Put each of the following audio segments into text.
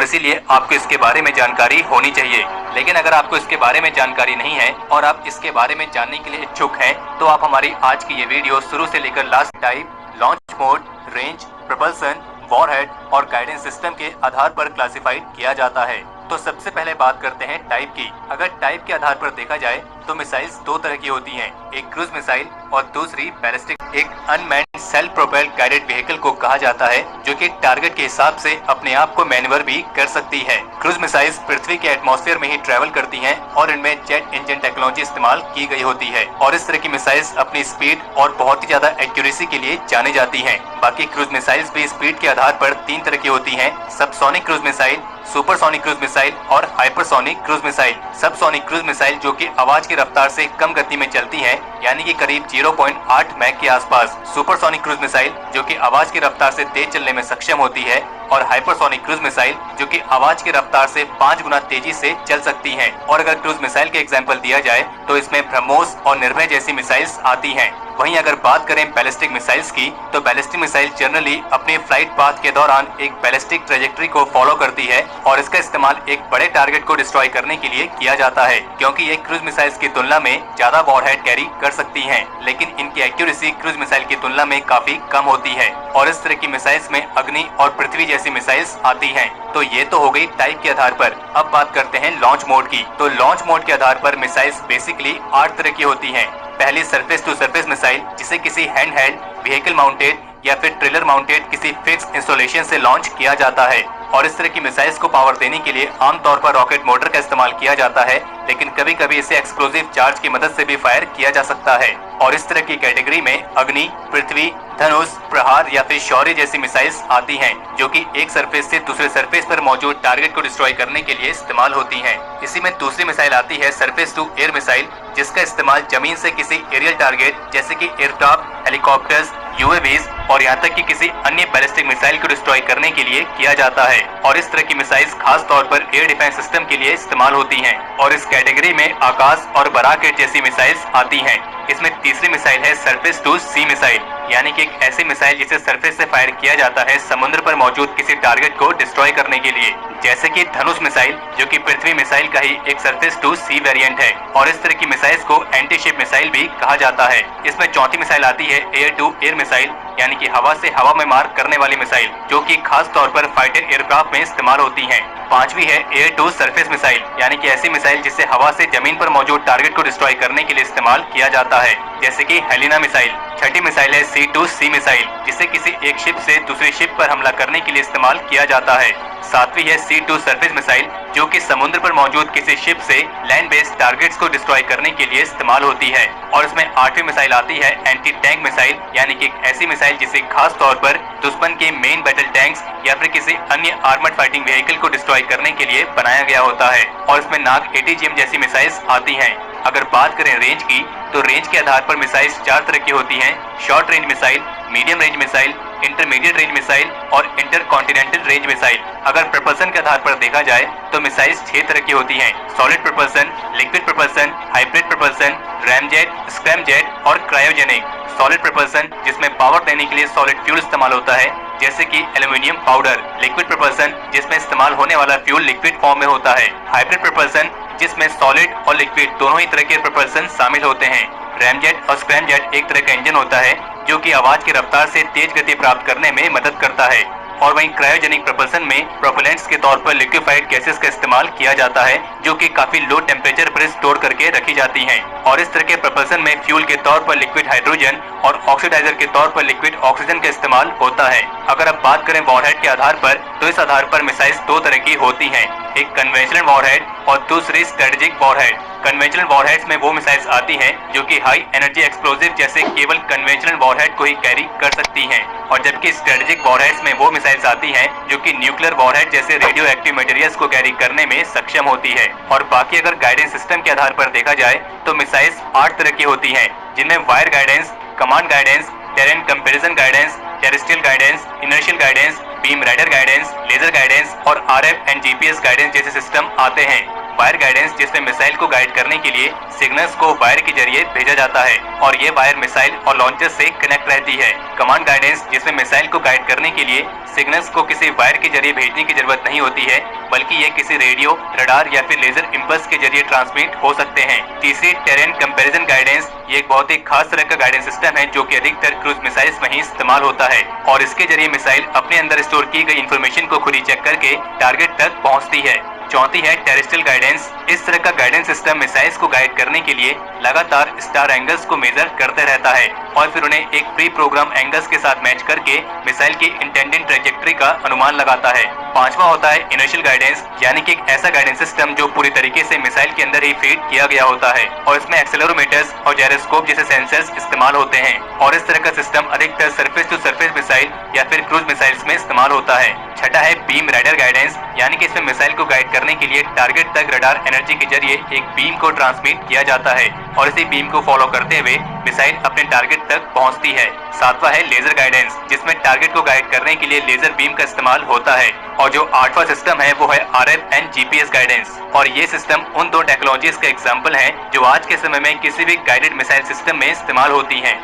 और इसीलिए आपको इसके बारे में जानकारी होनी चाहिए। लेकिन अगर आपको इसके बारे में जानकारी नहीं है और आप इसके बारे में जानने के लिए इच्छुक हैं, तो आप हमारी आज की ये वीडियो शुरू से लेकर last type, launch mode, range, propulsion, warhead और गाइडेंस सिस्टम के आधार पर क्लासिफाइड किया जाता है। तो सबसे पहले बात करते हैं टाइप की। अगर टाइप के आधार पर देखा जाए तो मिसाइल्स दो तरह की होती हैं, एक क्रूज मिसाइल और दूसरी बैलिस्टिक। एक unmanned self propelled guided vehicle को कहा जाता है, जो कि टारगेट के हिसाब से अपने आप को मैन्यूवर भी कर सकती है। क्रूज मिसाइल्स पृथ्वी के एटमॉस्फेयर में ही ट्रैवल करती हैं और इनमें जेट इंजन टेक्नोलॉजी इस्तेमाल की गई होती है और इस तरह की मिसाइल्स अपनी स्पीड और बहुत ही ज्यादा एक्यूरेसी के लिए जानी जाती हैं। बाकी क्रूज मिसाइल्स भी स्पीड के आधार पर तीन तरह की होती हैं, subsonic cruise missile, supersonic cruise missile और hypersonic cruise missile. Subsonic cruise missile जो कि आवाज की रफ्तार से कम गति में चलती है, यानी कि करीब 0.8 मैक के आसपास। सुपरसोनिक क्रूज मिसाइल जो कि आवाज की रफ्तार से तेज चलने में सक्षम होती है और हाइपरसोनिक क्रूज मिसाइल जो कि आवाज की रफ्तार से 5 गुना तेजी से चल सकती हैं। और अगर क्रूज मिसाइल के एग्जाम्पल दिया जाए तो इसमें ब्रह्मोस और निर्भय जैसी मिसाइल्स आती हैं। वहीं अगर बात करें बैलिस्टिक मिसाइल्स की, तो बैलिस्टिक मिसाइल जनरली अपने फ्लाइट पाथ के दौरान एक बैलिस्टिक ट्रेजेक्टरी को फॉलो करती है और इसका इस्तेमाल एक बड़े टारगेट को डिस्ट्रॉय करने के लिए किया जाता है, क्योंकि ये क्रूज मिसाइल्स की तुलना में ज्यादा वॉरहेड कैरी कर सकती हैं, लेकिन इनकी एक्यूरेसी क्रूज मिसाइल की तुलना में काफी कम होती है। और इस तरह की मिसाइल्स में अग्नि और पृथ्वी जैसी मिसाइल्स आती हैं। तो ये तो हो गई टाइप के आधार पर। अब बात करते हैं लॉन्च मोड की। तो लॉन्च मोड के आधार पर मिसाइल्स बेसिकली 8 तरह की होती हैं। पहली सरफेस टू सरफेस मिसाइल, जिसे किसी हैंड हेल्ड, व्हीकल माउंटेड या फिर ट्रेलर माउंटेड किसी फिक्स इंस्टॉलेशन से लॉन्च किया जाता है और इस तरह की मिसाइल्स को पावर देने के लिए आमतौर पर रॉकेट मोटर का इस्तेमाल किया जाता है, लेकिन कभी कभी इसे एक्सप्लोजिव चार्ज की मदद से भी फायर किया जा सकता है। और इस तरह की कैटेगरी में अग्नि, पृथ्वी, धनुष, प्रहार या फिर शौर्य जैसी मिसाइल्स आती हैं, जो कि एक सरफेस से दूसरे सरफेस पर मौजूद टारगेट को डिस्ट्रॉय करने के लिए इस्तेमाल होती हैं। इसी में दूसरी मिसाइल आती है सरफेस टू एयर मिसाइल, जिसका इस्तेमाल जमीन से किसी एरियल टारगेट जैसे कि एयरक्राफ्ट, हेलीकॉप्टर्स, यूएवीज और यहाँ तक कि किसी अन्य बैलिस्टिक मिसाइल को डिस्ट्रॉय करने के लिए किया जाता है। और इस तरह की मिसाइल्स खास तौर पर एयर डिफेंस सिस्टम के लिए इस्तेमाल होती हैं। और इस कैटेगरी में आकाश और बराकेट जैसी मिसाइल्स आती हैं। इसमें तीसरी मिसाइल है सरफेस टू सी मिसाइल, यानी कि एक ऐसी मिसाइल जिसे सरफेस से फायर किया जाता है समुद्र पर मौजूद किसी टारगेट को डिस्ट्रॉय करने के लिए, जैसे कि धनुष मिसाइल, जो कि पृथ्वी मिसाइल का ही एक सरफेस टू सी वेरिएंट है। और इस तरह की मिसाइल्स को एंटी शिप मिसाइल भी कहा जाता है। इसमें चौथी मिसाइल आती है एयर टू एयर मिसाइल, यानी कि हवा से हवा में मार करने वाली मिसाइल, जो कि खास तौर पर फाइटर एयरक्राफ्ट में इस्तेमाल होती हैं। पांचवी है एयर टू सरफेस मिसाइल, यानी कि ऐसी मिसाइल जिसे हवा से जमीन पर मौजूद टारगेट को डिस्ट्रॉय करने के लिए इस्तेमाल किया जाता है, जैसे कि हेलिना मिसाइल। छठी मिसाइल है सी टू सी मिसाइल, जिसे किसी एक शिप से दूसरी शिप पर हमला करने के लिए इस्तेमाल किया जाता है। सातवीं है सी टू सरफेस मिसाइल, जो कि समुद्र पर मौजूद किसी शिप से लैंड बेस्ड टारगेट्स को डिस्ट्रॉय करने के लिए इस्तेमाल होती है। और इसमें आठवीं मिसाइल आती है एंटी टैंक मिसाइल, यानी कि एक ऐसी मिसाइल जिसे खास तौर पर दुश्मन के मेन बैटल टैंक्स या फिर किसी अन्य आर्मर्ड फाइटिंग व्हीकल को डिस्ट्रॉय करने के लिए बनाया गया होता है। और इसमें नाग एटीजीएम जैसी मिसाइल्स आती हैं। अगर बात करें रेंज की, तो रेंज के आधार पर मिसाइल्स 4 तरह की होती हैं, short range missile, medium range missile, intermediate range missile और इंटरकॉन्टिनेंटल रेंज मिसाइल। अगर प्रपल्सन के आधार पर देखा जाए तो मिसाइल्स 6 तरह की होती हैं, solid propulsion, liquid propulsion, hybrid propulsion, ramjet, scramjet और क्रायोजेनिक। सॉलिड प्रपल्सन, जिसमें पावर देने के लिए सॉलिड फ्यूल इस्तेमाल होता है, जैसे कि एल्यूमिनियम पाउडर। लिक्विड प्रपल्सन, जिसमें इस्तेमाल होने वाला फ्यूल लिक्विड फॉर्म में होता है। हाइब्रिड प्रपल्सन, जिसमें सॉलिड और लिक्विड दोनों ही तरह के प्रपल्सन शामिल होते हैं। रैमजेट और स्क्रैमजेट एक तरह का इंजन होता है, जो कि आवाज की रफ्तार से तेज गति प्राप्त करने में मदद करता है। और वहीं क्रायोजेनिक प्रपल्सन में प्रोपेलेंट्स के तौर पर लिक्विफाइड गैसेस का इस्तेमाल किया जाता है, जो कि काफी लो टेम्परेचर पर स्टोर करके रखी जाती हैं। और इस तरह के प्रपल्सन में फ्यूल के तौर पर लिक्विड हाइड्रोजन और ऑक्सीडाइजर के तौर पर लिक्विड ऑक्सीजन का इस्तेमाल होता है। अगर अब बात करें वॉरहेड के आधार पर, तो इस आधार पर मिसाइल्स 2 तरह की होती हैं, एक कन्वेंशनल वॉरहेड और दूसरी स्ट्रेटेजिक वॉरहेड। कन्वेंशनल वॉरहेड्स में वो मिसाइल्स आती हैं जो कि हाई एनर्जी एक्सप्लोजिव जैसे केवल कन्वेंशनल वॉरहेड को ही कैरी कर सकती हैं, और जबकि स्ट्रेटेजिक वॉरहेड्स में वो मिसाइल्स आती हैं जो कि न्यूक्लियर वॉरहेड जैसे रेडियो एक्टिव मटेरियल्स को कैरी करने में सक्षम होती है। और बाकी अगर गाइडेंस सिस्टम के आधार पर देखा जाए तो मिसाइल्स 8 तरह की होती हैं, जिनमें wire guidance, command guidance, terrain comparison guidance, terrestrial guidance, inertial guidance, beam rider guidance, laser guidance और RF एंड GPS गाइडेंस जैसे सिस्टम आते हैं। वायर गाइडेंस, जिसमें मिसाइल को गाइड करने के लिए सिग्नल्स को वायर के जरिए भेजा जाता है और ये वायर मिसाइल और लॉन्चर से कनेक्ट रहती है। कमांड गाइडेंस, जिसमें मिसाइल को गाइड करने के लिए सिग्नल्स को किसी वायर के जरिए भेजने की जरूरत नहीं होती है, बल्कि ये किसी रेडियो, रडार या फिर लेजर इंपल्स के जरिए ट्रांसमिट हो सकते हैं। तीसरी, टेरेन कंपैरिजन गाइडेंस, ये एक बहुत ही खास तरह का गाइडेंस सिस्टम है जो कि अधिकतर क्रूज मिसाइल्स में ही इस्तेमाल होता है और इसके जरिए मिसाइल अपने अंदर स्टोर की गई इंफॉर्मेशन को खुद ही चेक करके टारगेट तक पहुंचती है। चौथी है टेरेस्ट्रियल गाइडेंस। इस तरह का गाइडेंस सिस्टम मिसाइल्स को गाइड करने के लिए लगातार स्टार एंगल्स को मेजर करते रहता है और फिर उन्हें एक प्री प्रोग्राम एंगल्स के साथ मैच करके मिसाइल की इंटेंडेड ट्रैजेक्टरी का अनुमान लगाता है। पांचवा होता है इनर्शियल गाइडेंस, यानी कि एक ऐसा गाइडेंस सिस्टम जो पूरी तरीके से मिसाइल के अंदर ही फीड किया गया होता है और इसमें एक्सेलेरोमीटर्स और जायरोस्कोप जैसे सेंसर्स इस्तेमाल होते हैं और इस तरह का सिस्टम अधिकतर सरफेस टू सरफेस मिसाइल या फिर क्रूज मिसाइल्स में इस्तेमाल होता है। छठा है बीम राइडर गाइडेंस, यानी कि इसमें मिसाइल को गाइड करने के लिए टारगेट तक रडार एनर्जी के जरिए एक बीम को ट्रांसमिट किया जाता है और इसी बीम को फॉलो करते हुए मिसाइल अपने टारगेट तक पहुंचती है। सातवां है लेजर गाइडेंस, जिसमें टारगेट को गाइड करने के लिए लेजर बीम का इस्तेमाल होता है और जो आठवां सिस्टम है वो है RF एंड GPS गाइडेंस और ये सिस्टम उन दो टेक्नोलॉजीज का एग्जाम्पल है जो आज के समय में किसी भी गाइडेड मिसाइल सिस्टम में इस्तेमाल होती हैं।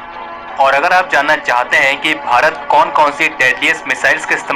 और अगर आप जानना चाहते हैं कि भारत कौन कौन सी डेडलीस्ट मिसाइल्स का इस्तेमाल